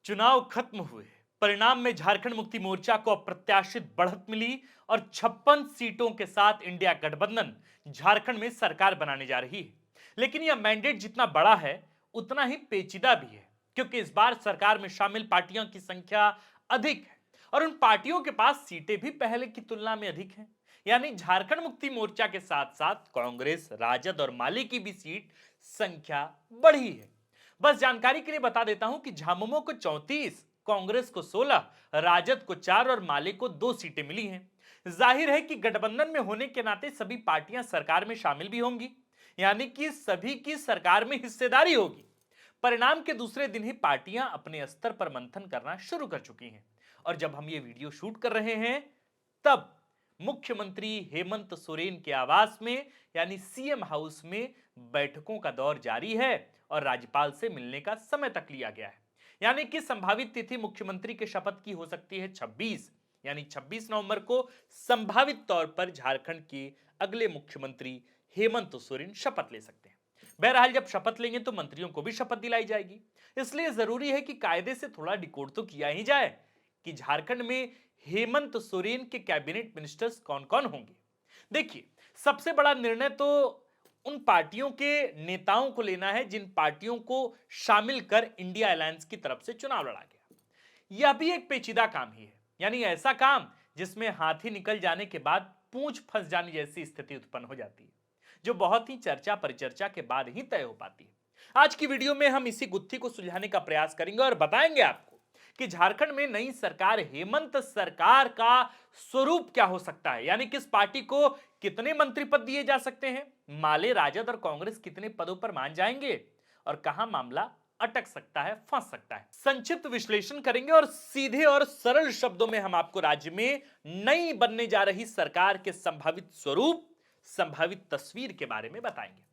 चुनाव खत्म हुए। परिणाम में झारखंड मुक्ति मोर्चा को अप्रत्याशित बढ़त मिली और 56 सीटों के साथ इंडिया गठबंधन झारखंड में सरकार बनाने जा रही है। लेकिन यह मैंडेट जितना बड़ा है उतना ही पेचीदा भी है, क्योंकि इस बार सरकार में शामिल पार्टियों की संख्या अधिक है और उन पार्टियों के पास सीटें भी पहले की तुलना में अधिक हैं। यानी झारखंड मुक्ति मोर्चा के साथ साथ कांग्रेस, राजद और माले की भी सीट संख्या बढ़ी है। बस जानकारी के लिए बता देता हूं कि झामुमो को 34, कांग्रेस को 16, राजद को 4 और माले को 2 सीटें मिली हैं। जाहिर है कि गठबंधन में होने के नाते सभी पार्टियां सरकार में शामिल भी होंगी, यानी कि सभी की सरकार में हिस्सेदारी होगी। परिणाम के दूसरे दिन ही पार्टियां अपने स्तर पर मंथन करना शुरू कर चुकी हैं और जब हम ये वीडियो शूट कर रहे हैं तब मुख्यमंत्री हेमंत सोरेन के आवास में यानी सीएम हाउस में बैठकों का दौर जारी है और राज्यपाल से मिलने का समय तक लिया गया है। यानी कि संभावित तिथि मुख्यमंत्री के शपथ की हो सकती है 26, यानी 26 नवंबर को संभावित तौर पर झारखंड के अगले मुख्यमंत्री हेमंत सोरेन शपथ ले सकते हैं। बहरहाल जब शपथ लेंगे तो मंत्रियों को भी शपथ दिलाई जाएगी, इसलिए जरूरी है कि कायदे से थोड़ा डिकोड तो किया ही जाए कि झारखंड में हेमंत सोरेन के कैबिनेट मिनिस्टर्स कौन कौन होंगे। देखिए, सबसे बड़ा निर्णय तो उन पार्टियों के नेताओं को लेना है जिन पार्टियों को शामिल कर इंडिया अलायंस की तरफ से चुनाव लड़ा गया। यह भी एक पेचीदा काम ही है, यानी ऐसा काम जिसमें हाथी निकल जाने के बाद पूंछ फंस जाने जैसी स्थिति उत्पन्न हो जाती है, जो बहुत ही चर्चा परिचर्चा के बाद ही तय हो पाती है। आज की वीडियो में हम इसी गुत्थी को सुलझाने का प्रयास करेंगे और बताएंगे आपको कि झारखंड में नई सरकार हेमंत सरकार का स्वरूप क्या हो सकता है, यानी किस पार्टी को कितने मंत्री पद दिए जा सकते हैं, माले, राजद और कांग्रेस कितने पदों पर मान जाएंगे और कहां मामला अटक सकता है, फंस सकता है। संक्षिप्त विश्लेषण करेंगे और सीधे और सरल शब्दों में हम आपको राज्य में नई बनने जा रही सरकार के संभावित स्वरूप, संभावित तस्वीर के बारे में बताएंगे।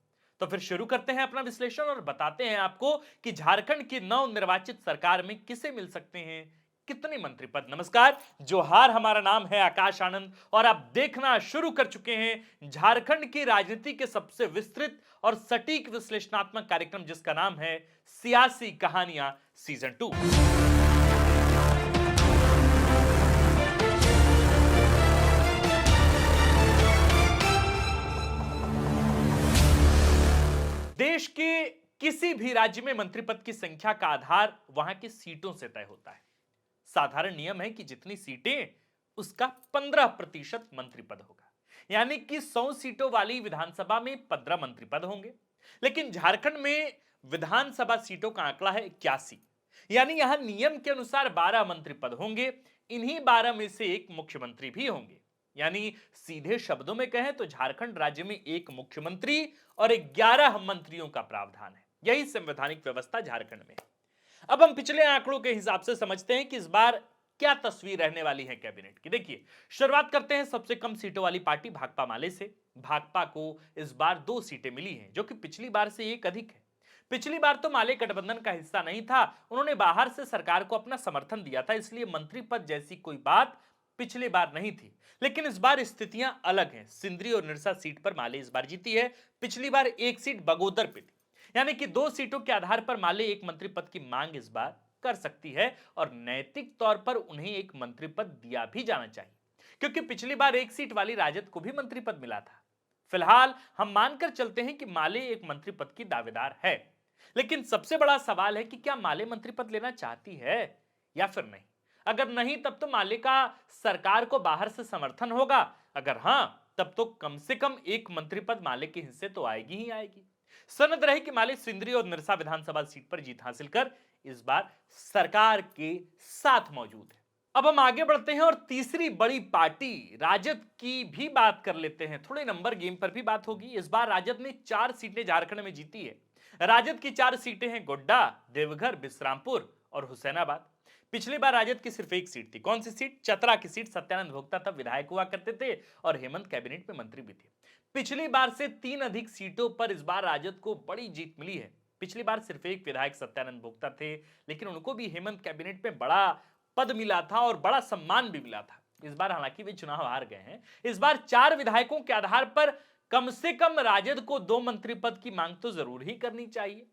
तो फिर शुरू करते हैं अपना विश्लेषण और बताते हैं आपको कि झारखंड की नवनिर्वाचित सरकार में किसे मिल सकते हैं कितने मंत्री पद। नमस्कार, जोहार, हमारा नाम है आकाश आनंद और आप देखना शुरू कर चुके हैं झारखंड की राजनीति के सबसे विस्तृत और सटीक विश्लेषणात्मक कार्यक्रम जिसका नाम है सियासी कहानियां सीजन 2। देश के किसी भी राज्य में मंत्री पद की संख्या का आधार वहां की सीटों से तय होता है। साधारण नियम है कि जितनी सीटें उसका 15% मंत्री पद होगा, यानी कि 100 सीटों वाली विधानसभा में 15 मंत्री पद होंगे। लेकिन झारखंड में विधानसभा सीटों का आंकड़ा है 81, यानी यहां नियम के अनुसार 12 मंत्री पद होंगे। इन्हीं 12 में से एक मुख्यमंत्री भी होंगे, यानी सीधे शब्दों में कहें तो झारखंड राज्य में एक मुख्यमंत्री और 11 मंत्रियों का प्रावधान है। यही संवैधानिक व्यवस्था झारखंड में है। अब हम पिछले आंकड़ों के हिसाब से समझते हैं कि इस बार क्या तस्वीर रहने वाली है कैबिनेट की। देखिए, शुरुआत करते हैं सबसे कम सीटों वाली पार्टी भाकपा माले से। भाकपा को इस बार 2 सीटें मिली हैं, जो कि पिछली बार से एक अधिक है। पिछली बार तो माले गठबंधन का हिस्सा नहीं था, उन्होंने बाहर से सरकार को अपना समर्थन दिया था, इसलिए मंत्री पद जैसी कोई बात पिछली बार नहीं थी। लेकिन इस बार स्थितियां अलग हैं। सिंदरी और निरसा सीट पर माले इस बार जीती है, पिछली बार एक सीट बगोदर पे थी। यानी कि 2 सीटों के आधार पर माले एक मंत्री पद की मांग इस बार कर सकती है और नैतिक तौर पर उन्हें एक मंत्री पद दिया भी जाना चाहिए, क्योंकि पिछली बार एक सीट वाली राजद को भी मंत्री पद मिला था। फिलहाल हम मानकर चलते हैं कि माले एक मंत्री पद की दावेदार है, लेकिन सबसे बड़ा सवाल है कि क्या माले मंत्री पद लेना चाहती है या फिर नहीं। अगर नहीं तब तो माले का सरकार को बाहर से समर्थन होगा, अगर हां तब तो कम से कम एक मंत्री पद माले के हिस्से तो आएगी ही आएगी। सनद रहे कि माले सिंदरी और निरसा विधानसभा सीट पर जीत हासिल कर इस बार सरकार के साथ मौजूद है। अब हम आगे बढ़ते हैं और तीसरी बड़ी पार्टी राजद की भी बात कर लेते हैं। थोड़े नंबर गेम पर भी बात होगी। इस बार राजद ने 4 सीटें झारखंड में जीती है। राजद की 4 सीटें हैं गोड्डा, देवघर, बिश्रामपुर और हुसैनाबाद। पिछली बार राजद की सिर्फ एक सीट थी। कौन सी सीट? चतरा की सीट। सत्यानंद भोक्ता तब विधायक हुआ करते थे और हेमंत कैबिनेट में मंत्री भी थे। पिछली बार से 3 अधिक सीटों पर इस बार राजद को बड़ी जीत मिली है। पिछली बार सिर्फ एक विधायक सत्यानंद भोक्ता थे, लेकिन उनको भी हेमंत कैबिनेट में बड़ा पद मिला था और बड़ा सम्मान भी मिला था। इस बार हालांकि वे चुनाव हार गए हैं। इस बार 4 विधायकों के आधार पर कम से कम राजद को 2 मंत्री पद की मांग तो जरूर ही करनी चाहिए।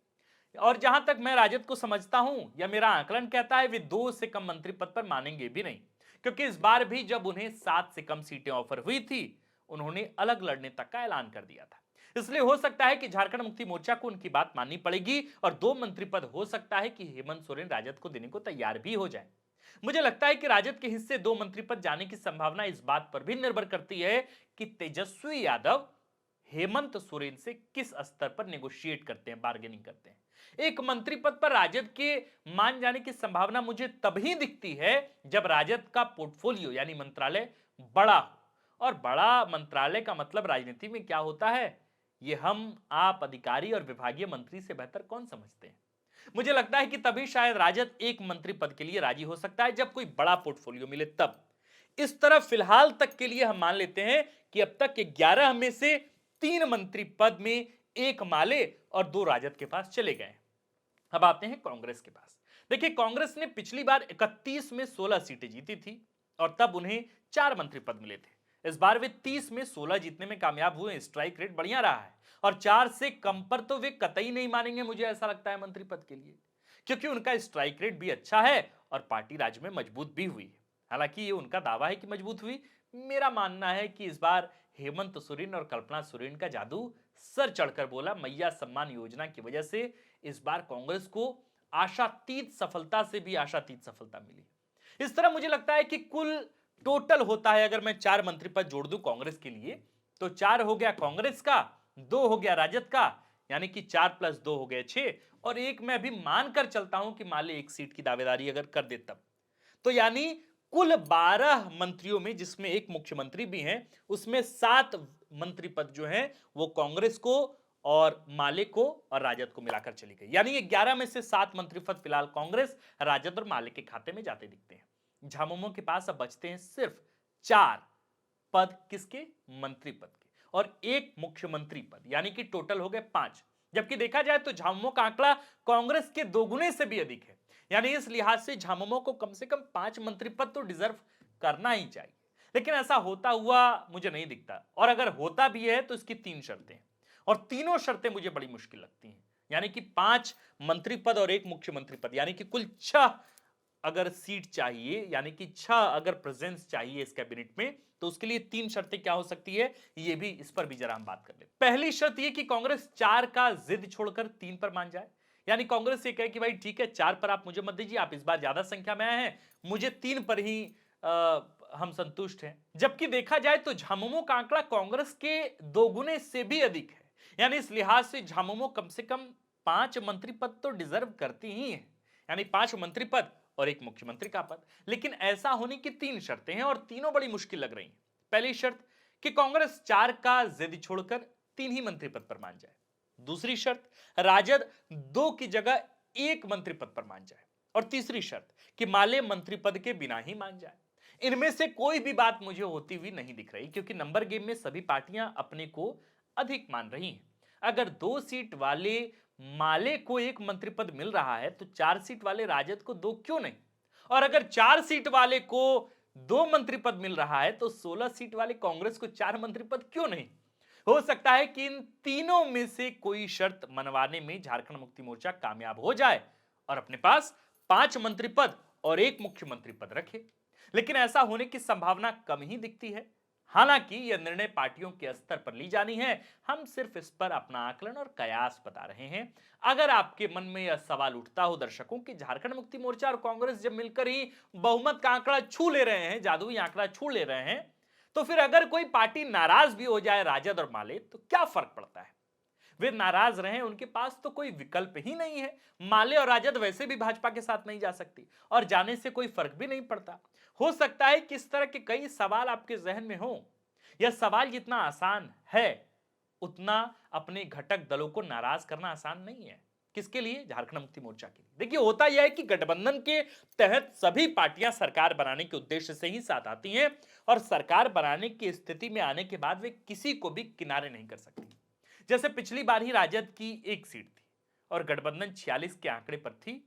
और जहां तक मैं राजद को समझता हूं या मेरा आकलन कहता है, वे 2 से कम मंत्री पद पर मानेंगे भी नहीं, क्योंकि इस बार भी जब उन्हें 7 से कम सीटें ऑफर हुई थी, उन्होंने अलग लड़ने तक का ऐलान कर दिया था। इसलिए हो सकता है कि झारखंड मुक्ति मोर्चा को उनकी बात माननी पड़ेगी और 2 मंत्री पद हो सकता है कि हेमंत सोरेन राजद को देने को तैयार भी हो जाए। मुझे लगता है कि राजद के हिस्से 2 मंत्री पद जाने की संभावना इस बात पर भी निर्भर करती है कि तेजस्वी यादव हेमंत सोरेन से किस स्तर पर नेगोशिएट करते हैं, बार्गेनिंग करते हैं। एक मंत्री पद पर राजद के मान जाने की संभावना मुझे तभी दिखती है जब राजद का पोर्टफोलियो यानी मंत्रालय बड़ा हो। और बड़ा मंत्रालय का मतलब राजनीति में क्या होता है, यह हम आप अधिकारी और विभागीय मंत्री से बेहतर कौन समझते हैं। मुझे लगता है कि तभी शायद राजद एक मंत्री पद के लिए राजी हो सकता है जब कोई बड़ा पोर्टफोलियो मिले तब। इस तरह फिलहाल तक के लिए हम मान लेते हैं कि अब तक 11 में से 3 मंत्री पद में 1 माले और 2 राजद के पास चले गए। अब आते हैं कांग्रेस के पास। देखिए, कांग्रेस ने पिछली बार 31 में 16 सीटें जीती थी और तब उन्हें 4 मंत्री पद मिले थे। इस बार वे 30 में 16 जीतने में कामयाब हुए। स्ट्राइक रेट बढ़िया रहा है और 4 से कम पर तो वे कतई नहीं मानेंगे, मुझे ऐसा लगता है, मंत्री पद के लिए, क्योंकि उनका स्ट्राइक रेट भी अच्छा है और पार्टी राज्य में मजबूत भी हुई है। हालांकि ये उनका दावा है कि मजबूत हुई, मेरा मानना है कि इस बार हेमंत सोरेन और कल्पना सोरेन का जादू सर चढ़कर बोला। मैया सम्मान योजना की वजह से इस बार कांग्रेस को आशातीत सफलता से भी आशातीत सफलता मिली। इस तरह मुझे लगता है कि कुल टोटल होता है, अगर मैं 4 मंत्री पद जोड़ दूं कांग्रेस के लिए, तो 4 हो गया कांग्रेस का, 2 हो गया राजद का, यानी कि 4 + 2 हो गए 6, और एक मैं अभी मानकर चलता हूं कि मान ले 1 सीट की दावेदारी अगर कर दे तब, तो यानी कुल 12 मंत्रियों में, जिसमें एक मुख्यमंत्री भी हैं, उसमें 7 मंत्री पद जो हैं वो कांग्रेस को और माले को और राजद को मिलाकर चली गई। यानी ये 11 में से 7 मंत्री पद फिलहाल कांग्रेस, राजद और माले के खाते में जाते दिखते हैं। झामुमो के पास अब बचते हैं सिर्फ 4 पद, किसके? मंत्री पद के, और एक मुख्यमंत्री पद, यानी कि टोटल हो गए 5। जबकि देखा जाए तो झामुमो का आंकड़ा कांग्रेस के दोगुने से भी अधिक है। यानी इस लिहाज से झामुमो को कम से कम 5 मंत्री पद तो डिजर्व करना ही चाहिए, लेकिन ऐसा होता हुआ मुझे नहीं दिखता। और अगर होता भी है तो इसकी 3 शर्तें हैं, और तीनों शर्तें मुझे बड़ी मुश्किल लगती हैं। यानी कि 5 मंत्री पद और एक मुख्यमंत्री पद, यानी कि कुल 6 अगर सीट चाहिए, यानी कि 6 अगर प्रेजेंस चाहिए इस कैबिनेट में, तो उसके लिए 3 शर्तें क्या हो सकती है, ये भी, इस पर भी जरा हम बात कर ले। पहली शर्त ये कि कांग्रेस 4 का जिद छोड़कर 3 पर मान जाए। यानी कांग्रेस ये कहे कि भाई ठीक है, 4 पर आप मुझे मत दीजिए, आप इस बार ज्यादा संख्या में आए हैं, मुझे 3 पर ही हम संतुष्ट हैं। जबकि देखा जाए तो झामुमो का आंकड़ा कांग्रेस के दोगुने से भी अधिक है। यानी इस लिहाज से झामुमो कम से कम 5 मंत्री पद तो डिजर्व करती ही है, यानी 5 मंत्री पद और एक मुख्यमंत्री का पद। लेकिन ऐसा होने की 3 शर्तें हैं और तीनों बड़ी मुश्किल लग रही हैं। पहली शर्त कि कांग्रेस 4 का जिद छोड़कर 3 ही मंत्री पद पर मान जाए। दूसरी शर्त, राजद 2 की जगह 1 मंत्री पद पर मान जाए। और तीसरी शर्त कि माले मंत्री पद के बिना ही मान जाए। इनमें से कोई भी बात मुझे होती हुई नहीं दिख रही, क्योंकि नंबर गेम में सभी पार्टियां अपने को अधिक मान रही हैं। अगर 2 सीट वाले माले को 1 मंत्री पद मिल रहा है तो 4 सीट वाले राजद को 2 क्यों नहीं? और अगर 4 सीट वाले को 2 मंत्री पद मिल रहा है तो 16 सीट वाले कांग्रेस को 4 मंत्री पद क्यों नहीं? हो सकता है कि इन तीनों में से कोई शर्त मनवाने में झारखंड मुक्ति मोर्चा कामयाब हो जाए और अपने पास 5 मंत्री पद और 1 मुख्यमंत्री पद रखे। लेकिन ऐसा होने की संभावना कम ही दिखती है। हालांकि यह निर्णय पार्टियों के स्तर पर ली जानी है, हम सिर्फ इस पर अपना आकलन और कयास बता रहे हैं। अगर आपके मन में यह सवाल उठता हो दर्शकों कि झारखंड मुक्ति मोर्चा और कांग्रेस जब मिलकर ही बहुमत का आंकड़ा छू ले रहे हैं, जादुई आंकड़ा छू ले रहे हैं, तो फिर अगर कोई पार्टी नाराज भी हो जाए राजद और माले, तो क्या फर्क पड़ता है? वे नाराज रहे, उनके पास तो कोई विकल्प ही नहीं है। माले और राजद वैसे भी भाजपा के साथ नहीं जा सकती और जाने से कोई फर्क भी नहीं पड़ता। हो सकता है कि इस तरह के कई सवाल आपके जहन में हो। यह सवाल जितना आसान है, उतना अपने घटक दलों को नाराज करना आसान नहीं है। किसके लिए? झारखंड मुक्ति मोर्चा के लिए। देखिए, होता यह है कि गठबंधन के तहत सभी पार्टियां सरकार बनाने के उद्देश्य से ही साथ आती हैं और सरकार बनाने की स्थिति में आने के बाद वे किसी को भी किनारे नहीं कर सकती। जैसे पिछली बार ही राजद की 1 सीट थी और गठबंधन 46 के आंकड़े पर थी।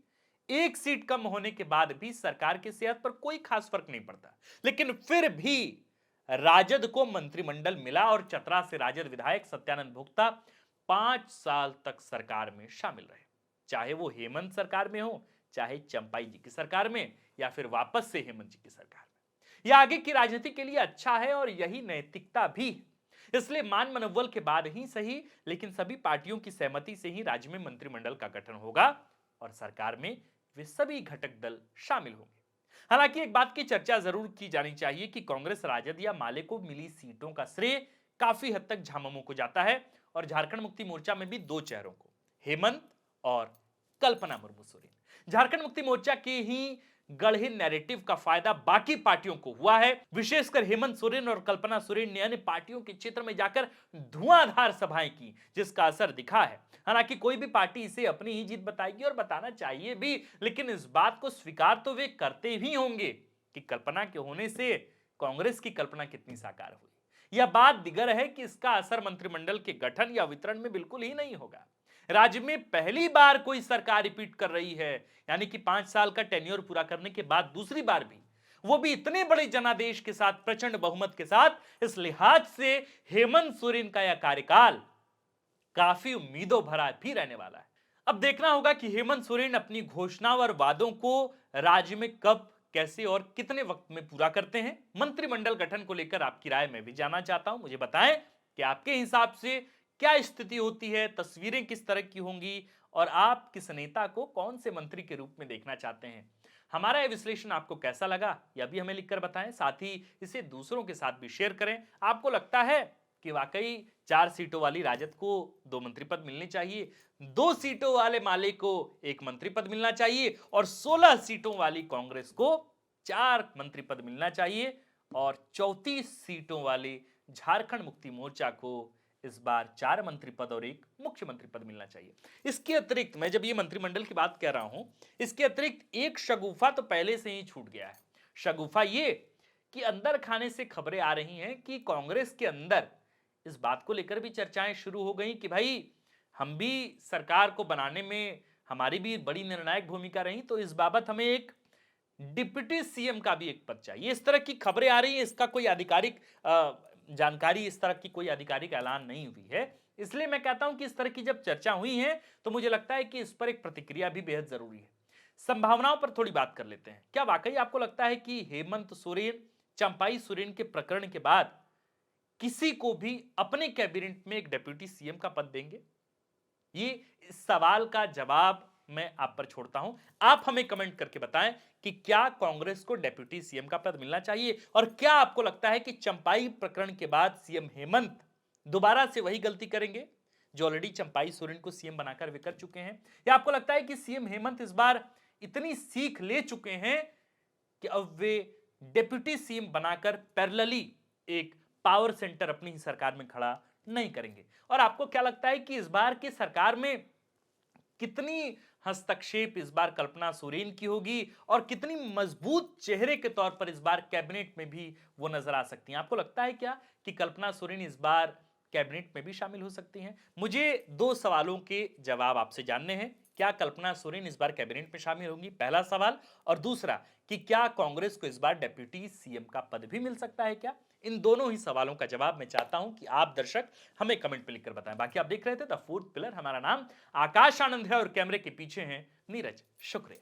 1 सीट कम होने के बाद भी सरकार की सेहत पर कोई खास फर्क नहीं पड़ता, लेकिन फिर भी राजद को मंत्रिमंडल मिला और चतरा से राजद विधायक सत्यानंद भोक्ता 5 साल तक सरकार में शामिल रहे। चाहे वो हेमंत सरकार में हो, चाहे चंपाई जी की सरकार में, या फिर वापस से हेमंत जी की सरकार में। यह आगे की राजनीति के लिए अच्छा है और यही नैतिकता भी है। इसलिए मान मनोबल के बाद ही सही, लेकिन सभी पार्टियों की सहमति से ही राज्य में मंत्रिमंडल का गठन होगा और सरकार में वे सभी घटक दल शामिल होंगे। हालांकि एक बात की चर्चा जरूर की जानी चाहिए कि कांग्रेस, राजद या माले को मिली सीटों का श्रेय काफी हद तक झामुमो को जाता है और झारखंड मुक्ति मोर्चा में भी दो चेहरों को, हेमंत और कल्पना मुर्मू सोरेन। झारखंड मुक्ति मोर्चा के ही गढ़े नैरेटिव का फायदा बाकी पार्टियों को हुआ है। विशेषकर हेमंत सोरेन और कल्पना सोरेन ने अन्य पार्टियों के क्षेत्र में जाकर धुआंधार सभाएं की, जिसका असर दिखा है। हालांकि कोई भी पार्टी इसे अपनी ही जीत बताएगी और बताना चाहिए भी, लेकिन इस बात को स्वीकार तो वे करते भी होंगे कि कल्पना के होने से कांग्रेस की कल्पना कितनी साकार हुई। यह बात दिगर है कि इसका असर मंत्रिमंडल के गठन या वितरण में बिल्कुल ही नहीं होगा। राज्य में पहली बार कोई सरकार रिपीट कर रही है, यानी कि 5 साल का टेन्योर पूरा करने के बाद दूसरी बार भी, वो भी इतने बड़े जनादेश के साथ, प्रचंड बहुमत के साथ। इस लिहाज से हेमंत सोरेन का यह कार्यकाल काफी उम्मीदों भरा भी रहने वाला है। अब देखना होगा कि हेमंत सोरेन अपनी घोषणाओं और वादों को राज्य में कब, कैसे और कितने वक्त में पूरा करते हैं। मंत्रिमंडल गठन को लेकर आपकी राय मैं भी जानना चाहता हूं। मुझे बताएं कि आपके हिसाब से क्या स्थिति होती है, तस्वीरें किस तरह की होंगी और आप किस नेता को कौन से मंत्री के रूप में देखना चाहते हैं। हमारा यह विश्लेषण आपको कैसा लगा, यह भी हमें लिखकर बताएं। साथ ही इसे दूसरों के साथ भी शेयर करें। आपको लगता है कि वाकई 4 सीटों वाली राजद को 2 मंत्री पद मिलने चाहिए, 2 सीटों वाले माले को 1 मंत्री पद मिलना चाहिए और 16 सीटों वाली कांग्रेस को 4 मंत्री पद मिलना चाहिए और 34 सीटों वाले झारखंड मुक्ति मोर्चा को इस बार 4 मंत्री पद और 1 मुख्यमंत्री पद मिलना चाहिए। इसके अतिरिक्त, मैं जब ये मंत्रिमंडल की बात कह रहा हूं, इसके अतिरिक्त एक शगुफा तो पहले से ही छूट गया है। शगुफा ये कि अंदर खाने से खबरें आ रही हैं कि कांग्रेस के अंदर इस बात को लेकर भी चर्चाएं शुरू हो गई कि भाई, हम भी सरकार को बनाने में हमारी भी बड़ी निर्णायक भूमिका रही, तो इस बाबत हमें एक डिप्टी सीएम का भी एक पद चाहिए। इस तरह की खबरें आ रही हैं। इसका कोई आधिकारिक जानकारी, इस तरह की कोई आधिकारिक ऐलान नहीं हुई है। इसलिए मैं कहता हूं कि इस तरह की जब चर्चा हुई है तो मुझे लगता है कि इस पर एक प्रतिक्रिया भी बेहद जरूरी है। संभावनाओं पर थोड़ी बात कर लेते हैं। क्या वाकई आपको लगता है कि हेमंत सोरेन, चंपाई सोरेन के प्रकरण के बाद किसी को भी अपने कैबिनेट में एक डिप्टी सीएम का पद देंगे? ये इस सवाल का जवाब मैं आप पर छोड़ता हूं। आप हमें कमेंट करके बताएं कि क्या कांग्रेस को डिप्टी सीएम का पद मिलना चाहिए और क्या आपको लगता है कि चंपाई प्रकरण के बाद सीएम हेमंत दोबारा से वही गलती करेंगे जो ऑलरेडी चंपाई सोरेन को सीएम बनाकर वे कर चुके हैं, या आपको लगता है कि सीएम हेमंत इस बार इतनी सीख ले चुके हैं कि अब वे डिप्टी सीएम बनाकर पैरेलली एक पावर सेंटर अपनी ही सरकार में खड़ा नहीं करेंगे? और आपको क्या लगता है कि इस बार की सरकार में कितनी हस्तक्षेप इस बार कल्पना सोरेन की होगी और कितनी मजबूत चेहरे के तौर पर इस बार कैबिनेट में भी वो नजर आ सकती हैं? आपको लगता है क्या कि कल्पना सोरेन इस बार कैबिनेट में भी शामिल हो सकती हैं? मुझे 2 सवालों के जवाब आपसे जानने हैं। क्या कल्पना सोरेन इस बार कैबिनेट में शामिल होंगी, पहला सवाल, और दूसरा कि क्या कांग्रेस को इस बार डिप्टी सीएम का पद भी मिल सकता है क्या? इन दोनों ही सवालों का जवाब मैं चाहता हूं कि आप दर्शक हमें कमेंट में लिखकर बताएं। बाकी आप देख रहे थे द फोर्थ पिलर। हमारा नाम आकाश आनंद है और कैमरे के पीछे हैं नीरज। शुक्रिया।